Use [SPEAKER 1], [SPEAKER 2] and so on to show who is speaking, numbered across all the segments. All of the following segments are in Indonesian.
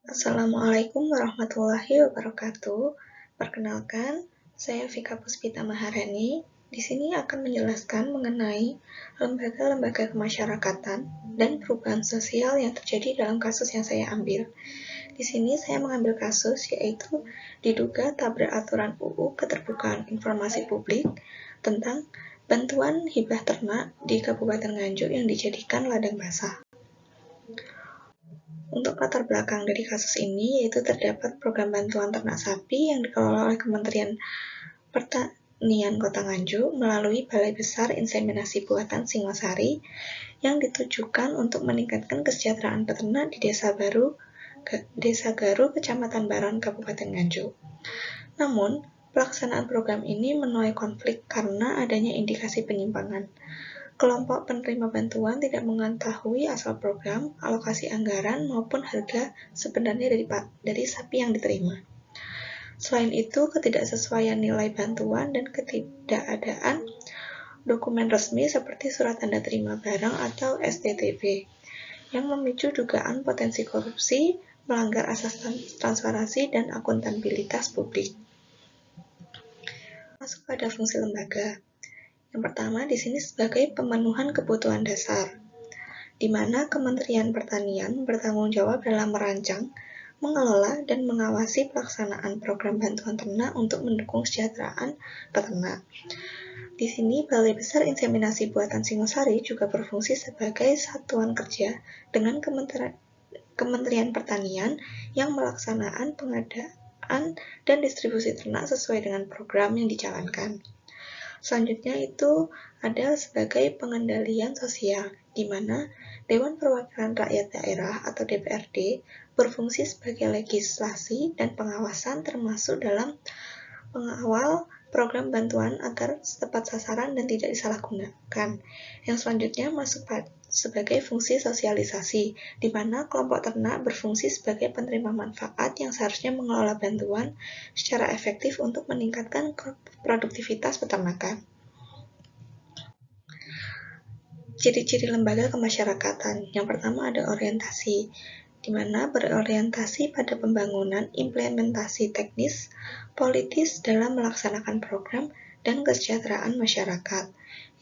[SPEAKER 1] Assalamualaikum warahmatullahi wabarakatuh. Perkenalkan, saya Vika Puspita Maharani. Di sini akan menjelaskan mengenai lembaga-lembaga kemasyarakatan dan perubahan sosial yang terjadi dalam kasus yang saya ambil. Di sini saya mengambil kasus yaitu diduga tabrak aturan UU Keterbukaan Informasi Publik tentang bantuan hibah ternak di Kabupaten Nganjuk yang dijadikan ladang basah. Untuk latar belakang dari kasus ini, yaitu terdapat program bantuan ternak sapi yang dikelola oleh Kementerian Pertanian Kota Nganjuk melalui Balai Besar Inseminasi Buatan Singosari yang ditujukan untuk meningkatkan kesejahteraan peternak di Desa Garu, Kecamatan Baron, Kabupaten Nganjuk. Namun, pelaksanaan program ini menuai konflik karena adanya indikasi penyimpangan. Kelompok penerima bantuan tidak mengetahui asal program, alokasi anggaran, maupun harga sebenarnya dari sapi yang diterima. Selain itu, ketidaksesuaian nilai bantuan dan ketidakadaan dokumen resmi seperti surat tanda terima barang atau STTB yang memicu dugaan potensi korupsi, melanggar asas transparansi dan akuntabilitas publik. Masuk pada fungsi lembaga. Yang pertama di sini sebagai pemenuhan kebutuhan dasar, di mana Kementerian Pertanian bertanggung jawab dalam merancang, mengelola, dan mengawasi pelaksanaan program bantuan ternak untuk mendukung kesejahteraan peternak. Di sini Balai Besar Inseminasi Buatan Singosari juga berfungsi sebagai satuan kerja dengan Kementerian Pertanian yang melaksanakan pengadaan dan distribusi ternak sesuai dengan program yang dijalankan. Selanjutnya itu ada sebagai pengendalian sosial, di mana Dewan Perwakilan Rakyat Daerah atau DPRD berfungsi sebagai legislasi dan pengawasan termasuk dalam pengawal program bantuan agar tepat sasaran dan tidak disalahgunakan. Yang selanjutnya masuk sebagai fungsi sosialisasi, di mana kelompok ternak berfungsi sebagai penerima manfaat yang seharusnya mengelola bantuan secara efektif untuk meningkatkan produktivitas peternakan. Ciri-ciri lembaga kemasyarakatan. Yang pertama ada orientasi, di mana berorientasi pada pembangunan implementasi teknis, politis dalam melaksanakan program dan kesejahteraan masyarakat.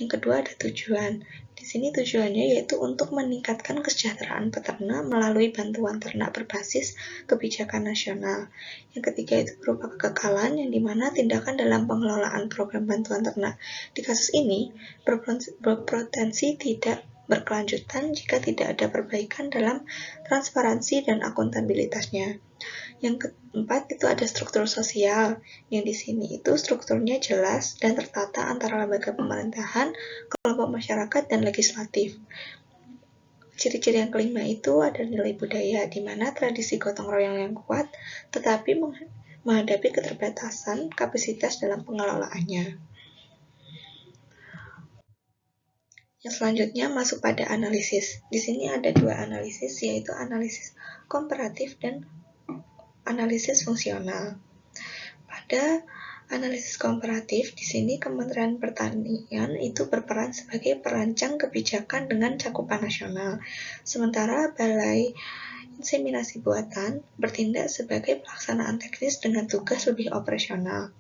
[SPEAKER 1] Yang kedua ada tujuan. Di sini tujuannya yaitu untuk meningkatkan kesejahteraan peternak melalui bantuan ternak berbasis kebijakan nasional. Yang ketiga itu berupa kekekalan, yang dimana tindakan dalam pengelolaan program bantuan ternak di kasus ini berpotensi tidak berkelanjutan jika tidak ada perbaikan dalam transparansi dan akuntabilitasnya. Yang keempat itu ada struktur sosial, yang di sini itu strukturnya jelas dan tertata antara lembaga pemerintahan, kelompok masyarakat, dan legislatif. Ciri-ciri yang kelima itu ada nilai budaya, di mana tradisi gotong royong yang kuat, tetapi menghadapi keterbatasan kapasitas dalam pengelolaannya. Yang selanjutnya masuk pada analisis. Di sini ada dua analisis, yaitu analisis komparatif dan analisis fungsional. Pada analisis komparatif, di sini Kementerian Pertanian itu berperan sebagai perancang kebijakan dengan cakupan nasional, sementara Balai Inseminasi Buatan bertindak sebagai pelaksanaan teknis dengan tugas lebih operasional.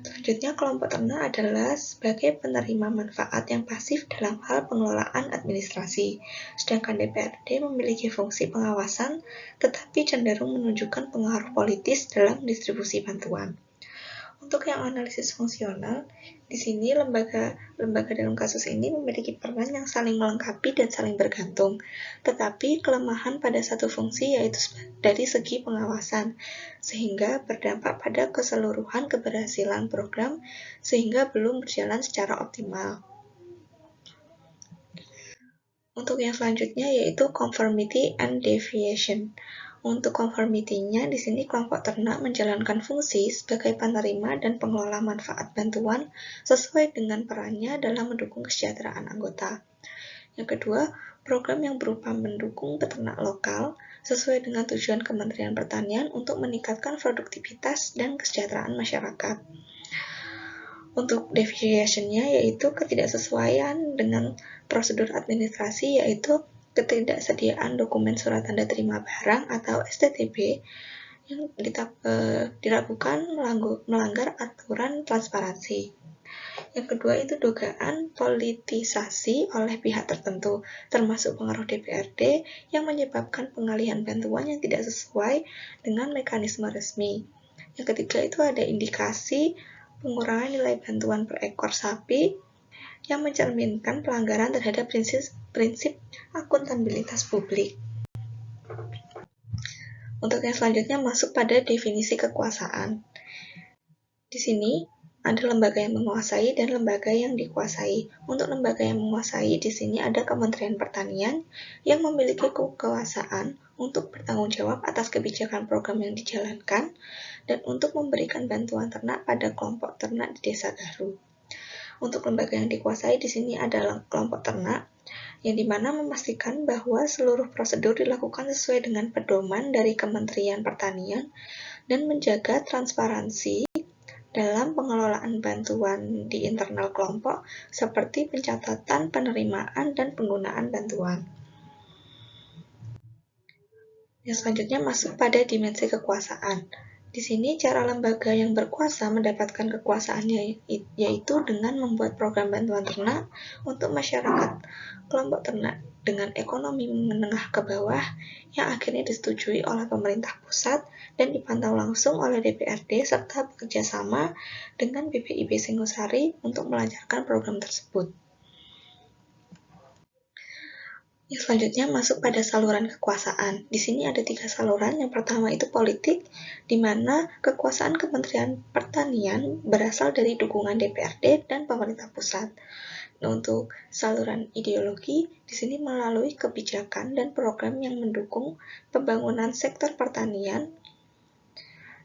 [SPEAKER 1] Selanjutnya, kelompok ternak adalah sebagai penerima manfaat yang pasif dalam hal pengelolaan administrasi, sedangkan DPRD memiliki fungsi pengawasan tetapi cenderung menunjukkan pengaruh politis dalam distribusi bantuan. Untuk yang analisis fungsional, di sini lembaga dalam kasus ini memiliki peran yang saling melengkapi dan saling bergantung, tetapi kelemahan pada satu fungsi yaitu dari segi pengawasan, sehingga berdampak pada keseluruhan keberhasilan program sehingga belum berjalan secara optimal. Untuk yang selanjutnya yaitu conformity and deviation. Untuk conformity-nya, di sini kelompok ternak menjalankan fungsi sebagai penerima dan pengelola manfaat bantuan sesuai dengan perannya dalam mendukung kesejahteraan anggota. Yang kedua, program yang berupa mendukung peternak lokal sesuai dengan tujuan Kementerian Pertanian untuk meningkatkan produktivitas dan kesejahteraan masyarakat. Untuk deviation-nya yaitu ketidaksesuaian dengan prosedur administrasi, yaitu ketidaksediaan dokumen surat tanda terima barang atau STTB yang dilakukan melanggar aturan transparansi. Yang kedua itu dugaan politisasi oleh pihak tertentu, termasuk pengaruh DPRD yang menyebabkan pengalihan bantuan yang tidak sesuai dengan mekanisme resmi. Yang ketiga itu ada indikasi pengurangan nilai bantuan per ekor sapi yang mencerminkan pelanggaran terhadap prinsip akuntabilitas publik. Untuk yang selanjutnya masuk pada definisi kekuasaan. Di sini ada lembaga yang menguasai dan lembaga yang dikuasai. Untuk lembaga yang menguasai, di sini ada Kementerian Pertanian yang memiliki kekuasaan untuk bertanggung jawab atas kebijakan program yang dijalankan dan untuk memberikan bantuan ternak pada kelompok ternak di Desa Garu. Untuk lembaga yang dikuasai di sini adalah kelompok ternak yang dimana memastikan bahwa seluruh prosedur dilakukan sesuai dengan pedoman dari Kementerian Pertanian dan menjaga transparansi dalam pengelolaan bantuan di internal kelompok seperti pencatatan, penerimaan, dan penggunaan bantuan. Yang selanjutnya masuk pada dimensi kekuasaan. Di sini cara lembaga yang berkuasa mendapatkan kekuasaannya yaitu dengan membuat program bantuan ternak untuk masyarakat kelompok ternak dengan ekonomi menengah ke bawah yang akhirnya disetujui oleh pemerintah pusat dan dipantau langsung oleh DPRD serta bekerjasama dengan BPIB Singosari untuk melancarkan program tersebut. Yang selanjutnya masuk pada saluran kekuasaan. Di sini ada 3 saluran. Yang pertama itu politik, di mana kekuasaan Kementerian Pertanian berasal dari dukungan DPRD dan pemerintah pusat. Untuk saluran ideologi, di sini melalui kebijakan dan program yang mendukung pembangunan sektor pertanian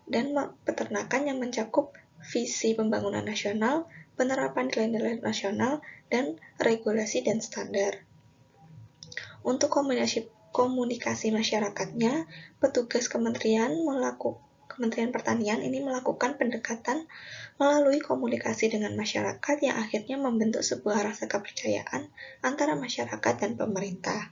[SPEAKER 1] dan peternakan yang mencakup visi pembangunan nasional, penerapan nilai-nilai nasional, dan regulasi dan standar. Untuk komunikasi masyarakatnya, petugas Kementerian Pertanian ini melakukan pendekatan melalui komunikasi dengan masyarakat yang akhirnya membentuk sebuah rasa kepercayaan antara masyarakat dan pemerintah.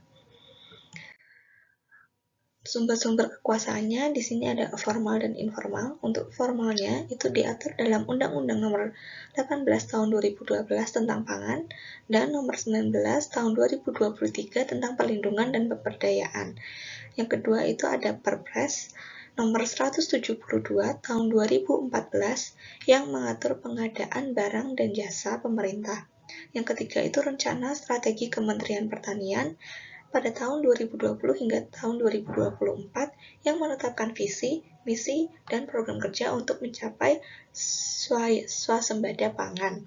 [SPEAKER 1] Sumber-sumber kekuasaannya di sini ada formal dan informal. Untuk formalnya itu diatur dalam Undang-Undang Nomor 18 Tahun 2012 tentang Pangan dan Nomor 19 Tahun 2023 tentang Perlindungan dan Pemberdayaan. Yang kedua itu ada Perpres Nomor 172 Tahun 2014 yang mengatur pengadaan barang dan jasa pemerintah. Yang ketiga itu Rencana Strategi Kementerian Pertanian pada tahun 2020 hingga tahun 2024 yang menetapkan visi, misi, dan program kerja untuk mencapai swasembada pangan.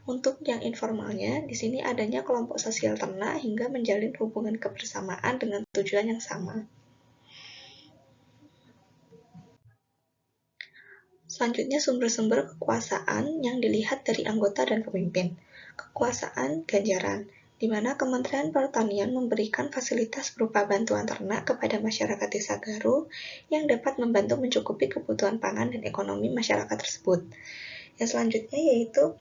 [SPEAKER 1] Untuk yang informalnya, di sini adanya kelompok sosial ternak hingga menjalin hubungan kebersamaan dengan tujuan yang sama. Selanjutnya sumber-sumber kekuasaan yang dilihat dari anggota dan pemimpin. Kekuasaan ganjaran, di mana Kementerian Pertanian memberikan fasilitas berupa bantuan ternak kepada masyarakat Desa Garu yang dapat membantu mencukupi kebutuhan pangan dan ekonomi masyarakat tersebut. Yang selanjutnya yaitu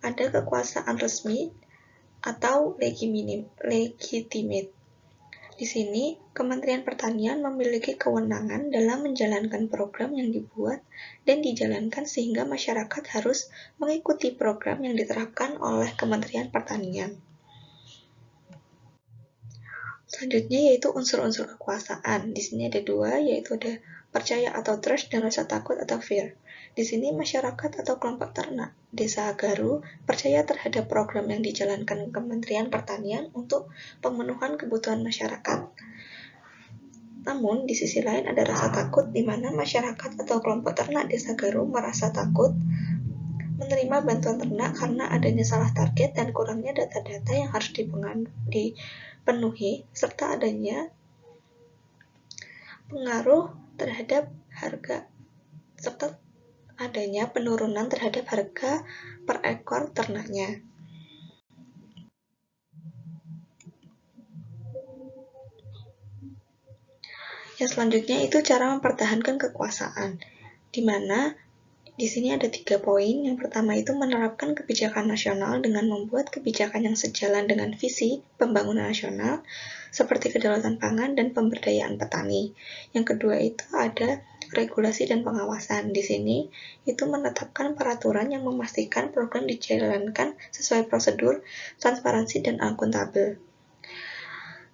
[SPEAKER 1] ada kekuasaan resmi atau legitimate. Di sini, Kementerian Pertanian memiliki kewenangan dalam menjalankan program yang dibuat dan dijalankan sehingga masyarakat harus mengikuti program yang diterapkan oleh Kementerian Pertanian. Selanjutnya yaitu unsur-unsur kekuasaan. Di sini ada 2, yaitu ada percaya atau trust dan rasa takut atau fear. Di sini masyarakat atau kelompok ternak Desa Garu percaya terhadap program yang dijalankan Kementerian Pertanian untuk pemenuhan kebutuhan masyarakat. Namun, di sisi lain ada rasa takut di mana masyarakat atau kelompok ternak Desa Garu merasa takut menerima bantuan ternak karena adanya salah target dan kurangnya data-data yang harus dipenuhi serta adanya pengaruh terhadap harga serta adanya penurunan terhadap harga per ekor ternaknya. Yang selanjutnya itu cara mempertahankan kekuasaan, di mana Di sini ada 3 poin. Yang pertama itu menerapkan kebijakan nasional dengan membuat kebijakan yang sejalan dengan visi pembangunan nasional, seperti kedaulatan pangan dan pemberdayaan petani. Yang kedua itu ada regulasi dan pengawasan. Di sini itu menetapkan peraturan yang memastikan program dijalankan sesuai prosedur, transparansi, dan akuntabel.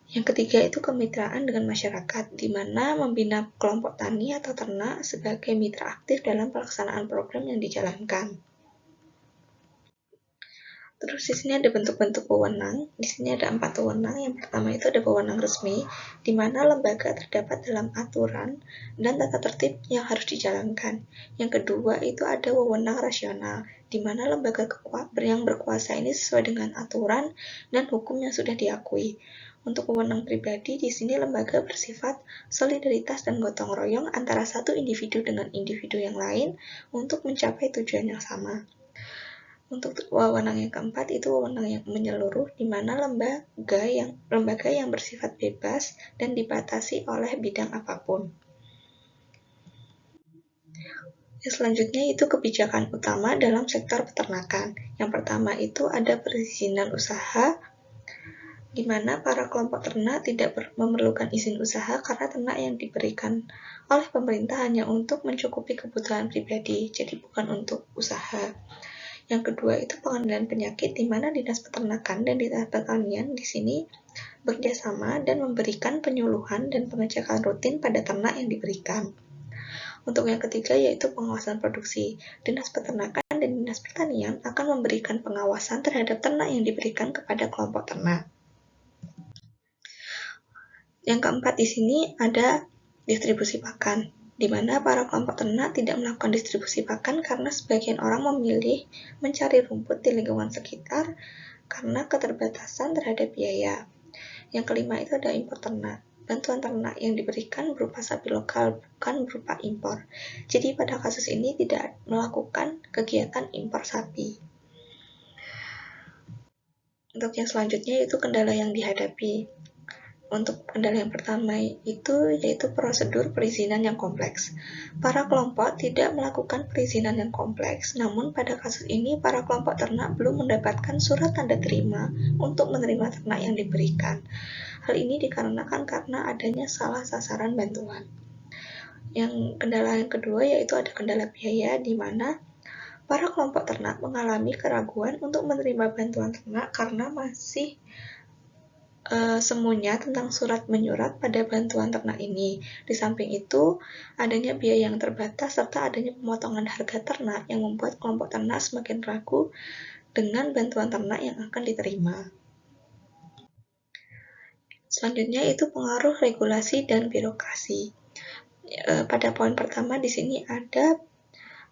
[SPEAKER 1] Yang ketiga itu kemitraan dengan masyarakat, di mana membina kelompok tani atau ternak sebagai mitra aktif dalam pelaksanaan program yang dijalankan. Terus di sini ada bentuk-bentuk wewenang. Di sini ada 4 wewenang. Yang pertama itu ada wewenang resmi, di mana lembaga terdapat dalam aturan dan tata tertib yang harus dijalankan. Yang kedua itu ada wewenang rasional, di mana lembaga yang berkuasa ini sesuai dengan aturan dan hukum yang sudah diakui. Untuk wewenang pribadi, di sini lembaga bersifat solidaritas dan gotong royong antara satu individu dengan individu yang lain untuk mencapai tujuan yang sama. Untuk wewenang yang keempat itu wewenang yang menyeluruh, di mana lembaga yang bersifat bebas dan dibatasi oleh bidang apapun. Yang selanjutnya itu kebijakan utama dalam sektor peternakan. Yang pertama itu ada perizinan usaha, di mana para kelompok ternak tidak memerlukan izin usaha karena ternak yang diberikan oleh pemerintah hanya untuk mencukupi kebutuhan pribadi, jadi bukan untuk usaha. Yang kedua itu pengendalian penyakit, di mana Dinas Peternakan dan Dinas Pertanian di sini bekerjasama dan memberikan penyuluhan dan pengecekan rutin pada ternak yang diberikan. Untuk yang ketiga yaitu pengawasan produksi. Dinas Peternakan dan Dinas Pertanian akan memberikan pengawasan terhadap ternak yang diberikan kepada kelompok ternak. Yang keempat di sini ada distribusi pakan, di mana para kelompok ternak tidak melakukan distribusi pakan karena sebagian orang memilih mencari rumput di lingkungan sekitar karena keterbatasan terhadap biaya. Yang kelima itu ada impor ternak. Bantuan ternak yang diberikan berupa sapi lokal, bukan berupa impor. Jadi pada kasus ini tidak melakukan kegiatan impor sapi. Untuk yang selanjutnya itu kendala yang dihadapi. Untuk kendala yang pertama itu yaitu prosedur perizinan yang kompleks. Para kelompok tidak melakukan perizinan yang kompleks, namun pada kasus ini para kelompok ternak belum mendapatkan surat tanda terima untuk menerima ternak yang diberikan. Hal ini dikarenakan karena adanya salah sasaran bantuan. Yang kendala yang kedua yaitu ada kendala biaya, di mana para kelompok ternak mengalami keraguan untuk menerima bantuan ternak karena masih semuanya tentang surat menyurat pada bantuan ternak ini. Di samping itu, adanya biaya yang terbatas serta adanya pemotongan harga ternak yang membuat kelompok ternak semakin ragu dengan bantuan ternak yang akan diterima. Selanjutnya itu pengaruh regulasi dan birokrasi. Pada poin pertama di sini ada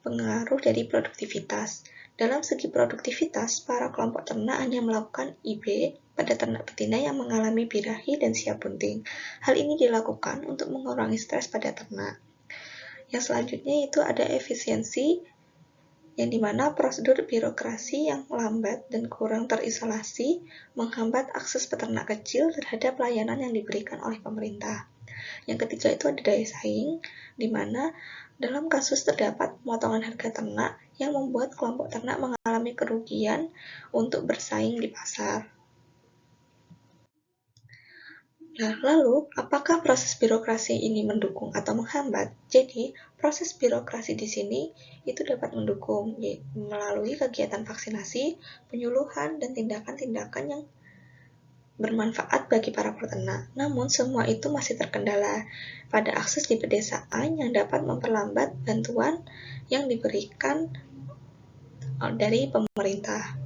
[SPEAKER 1] pengaruh dari produktivitas. Dalam segi produktivitas, para kelompok ternak hanya melakukan IB pada ternak betina yang mengalami birahi dan siap bunting. Hal ini dilakukan untuk mengurangi stres pada ternak. Yang selanjutnya itu ada efisiensi, yang dimana prosedur birokrasi yang lambat dan kurang terisolasi menghambat akses peternak kecil terhadap layanan yang diberikan oleh pemerintah. Yang ketiga itu ada daya saing, di mana dalam kasus terdapat pemotongan harga ternak yang membuat kelompok ternak mengalami kerugian untuk bersaing di pasar. Nah, lalu apakah proses birokrasi ini mendukung atau menghambat? Jadi, proses birokrasi di sini itu dapat mendukung melalui kegiatan vaksinasi, penyuluhan, dan tindakan-tindakan yang bermanfaat bagi para peternak. Namun, semua itu masih terkendala pada akses di pedesaan yang dapat memperlambat bantuan yang diberikan dari pemerintah.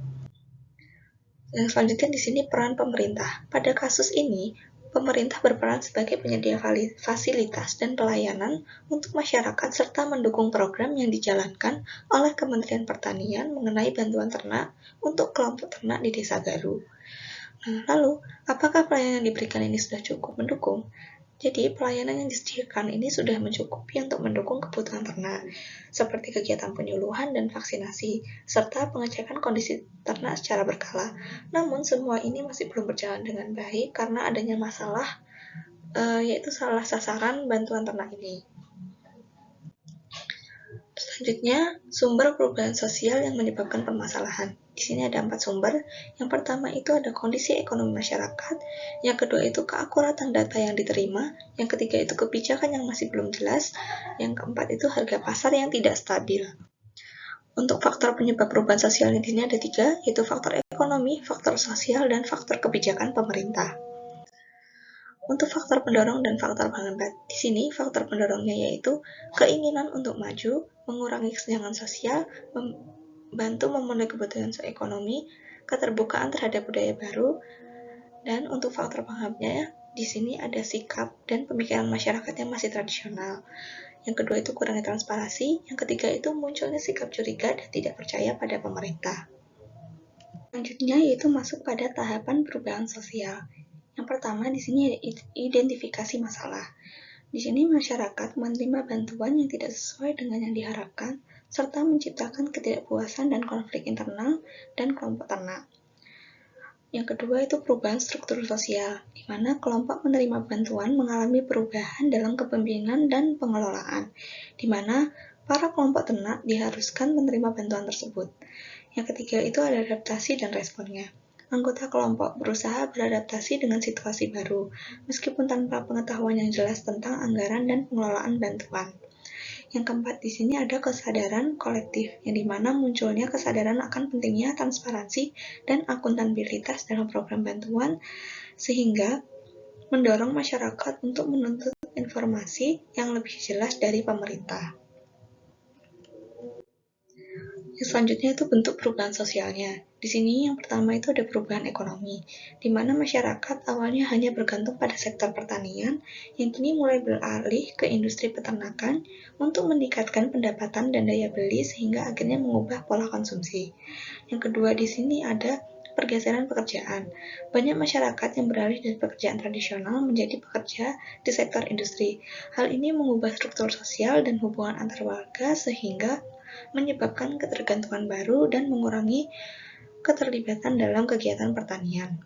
[SPEAKER 1] Yang selanjutnya di sini peran pemerintah. Pada kasus ini, pemerintah berperan sebagai penyedia fasilitas dan pelayanan untuk masyarakat serta mendukung program yang dijalankan oleh Kementerian Pertanian mengenai bantuan ternak untuk kelompok ternak di Desa Garu. Nah, lalu, apakah pelayanan yang diberikan ini sudah cukup mendukung? Jadi, pelayanan yang disediakan ini sudah mencukupi untuk mendukung kebutuhan ternak, seperti kegiatan penyuluhan dan vaksinasi, serta pengecekan kondisi ternak secara berkala. Namun, semua ini masih belum berjalan dengan baik karena adanya masalah, yaitu salah sasaran bantuan ternak ini. Selanjutnya, sumber perubahan sosial yang menyebabkan permasalahan. Di sini ada 4 sumber. Yang pertama itu ada kondisi ekonomi masyarakat, yang kedua itu keakuratan data yang diterima, yang ketiga itu kebijakan yang masih belum jelas, yang keempat itu harga pasar yang tidak stabil. Untuk faktor penyebab perubahan sosial di sini ada 3, yaitu faktor ekonomi, faktor sosial, dan faktor kebijakan pemerintah. Untuk faktor pendorong dan faktor penghambat, di sini faktor pendorongnya yaitu keinginan untuk maju, mengurangi kesenjangan sosial, membantu memenuhi kebutuhan ekonomi, keterbukaan terhadap budaya baru, dan untuk faktor penghambatnya, di sini ada sikap dan pemikiran masyarakat yang masih tradisional. Yang kedua itu kurangnya transparansi, yang ketiga itu munculnya sikap curiga dan tidak percaya pada pemerintah. Selanjutnya yaitu masuk pada tahapan perubahan sosial. Yang pertama di sini identifikasi masalah. Di sini masyarakat menerima bantuan yang tidak sesuai dengan yang diharapkan, serta menciptakan ketidakpuasan dan konflik internal dan kelompok ternak. Yang kedua itu perubahan struktur sosial, di mana kelompok menerima bantuan mengalami perubahan dalam kepemimpinan dan pengelolaan, di mana para kelompok ternak diharuskan menerima bantuan tersebut. Yang ketiga itu ada adaptasi dan responnya. Anggota kelompok berusaha beradaptasi dengan situasi baru, meskipun tanpa pengetahuan yang jelas tentang anggaran dan pengelolaan bantuan. Yang keempat di sini ada kesadaran kolektif, yang dimana munculnya kesadaran akan pentingnya transparansi dan akuntabilitas dalam program bantuan, sehingga mendorong masyarakat untuk menuntut informasi yang lebih jelas dari pemerintah. Yang selanjutnya itu bentuk perubahan sosialnya. Di sini yang pertama itu ada perubahan ekonomi, di mana masyarakat awalnya hanya bergantung pada sektor pertanian, yang kini mulai beralih ke industri peternakan untuk meningkatkan pendapatan dan daya beli sehingga akhirnya mengubah pola konsumsi. Yang kedua di sini ada pergeseran pekerjaan. Banyak masyarakat yang beralih dari pekerjaan tradisional menjadi pekerja di sektor industri. Hal ini mengubah struktur sosial dan hubungan antar warga sehingga menyebabkan ketergantungan baru dan mengurangi keterlibatan dalam kegiatan pertanian.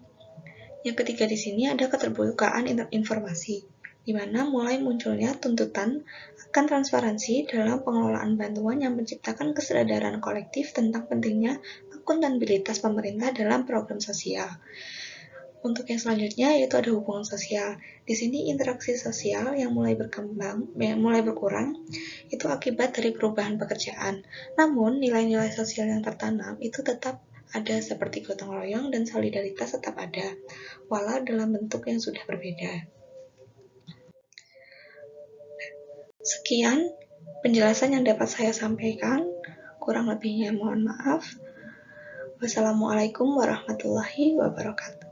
[SPEAKER 1] Yang ketiga di sini ada keterbukaan informasi, di mana mulai munculnya tuntutan akan transparansi dalam pengelolaan bantuan yang menciptakan kesadaran kolektif tentang pentingnya akuntabilitas pemerintah dalam program sosial. Untuk yang selanjutnya yaitu ada hubungan sosial. Di sini interaksi sosial yang mulai berkurang itu akibat dari perubahan pekerjaan. Namun nilai-nilai sosial yang tertanam itu tetap ada seperti gotong royong dan solidaritas tetap ada, walau dalam bentuk yang sudah berbeda. Sekian penjelasan yang dapat saya sampaikan. Kurang lebihnya mohon maaf. Wassalamualaikum warahmatullahi wabarakatuh.